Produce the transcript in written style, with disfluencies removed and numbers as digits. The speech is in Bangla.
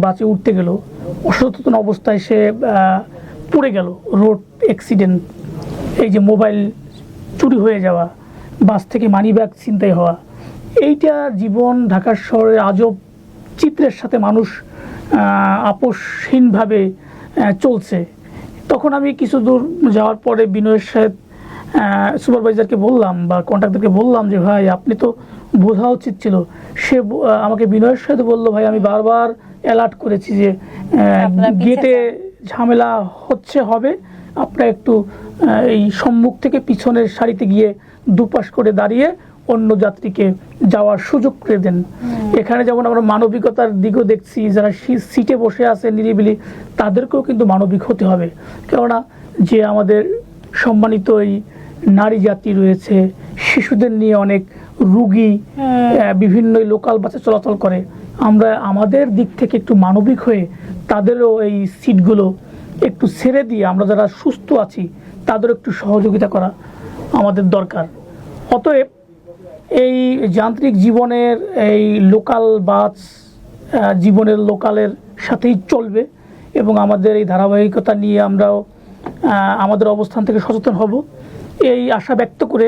বাসে উঠতে গেল, অসচেতন অবস্থায় সে পড়ে গেল, রোড অ্যাক্সিডেন্ট, এই যে মোবাইল চুরি হয়ে যাওয়া, বাস থেকে মানিব্যাগ ছিনতাই হওয়া, এইটা জীবন ঢাকার শহরে আজব চিত্রের সাথে মানুষ আপোষহীনভাবে চলছে। তখন আমি কিছু দূর যাওয়ার পরে বিনয়ের সাথে সুপারভাইজারকে বললাম বা কন্ট্রাক্টরকে বললাম যে ভাই আপনি তো বোঝা উচিত ছিল। সে আমাকে বিনয়ের সাথে বললো, ভাই আমি বারবার অ্যালার্ট করেছি যে গেটে ঝামেলা হবে, আপনারা একটু এই সম্মুখ থেকে পিছনের সারিতে গিয়ে দুপাশ করে দাঁড়িয়ে অন্য যাত্রীকে যাওয়ার সুযোগ করে দেন। এখানে যেমন আমরা মানবিকতার দিকও দেখছি, যারা সিটে বসে আছে নিরিবিলি, তাদেরকেও কিন্তু মানবিক হতে হবে। কেননা যে আমাদের সম্মানিত এই নারী জাতি রয়েছে, শিশুদের নিয়ে অনেক রুগী বিভিন্ন লোকাল বাসে চলাচল করে, আমরা আমাদের দিক থেকে একটু মানবিক হয়ে তাদেরও এই সিটগুলো একটু ছেড়ে দিয়ে আমরা যারা সুস্থ আছি তাদেরও একটু সহযোগিতা করা আমাদের দরকার। অতএব এই যান্ত্রিক জীবনের এই লোকাল বাস জীবনের লোকালের সাথেই চলবে এবং আমাদের এই ধারাবাহিকতা নিয়ে আমরাও আমাদের অবস্থান থেকে সচেতন হব, এই আশা ব্যক্ত করে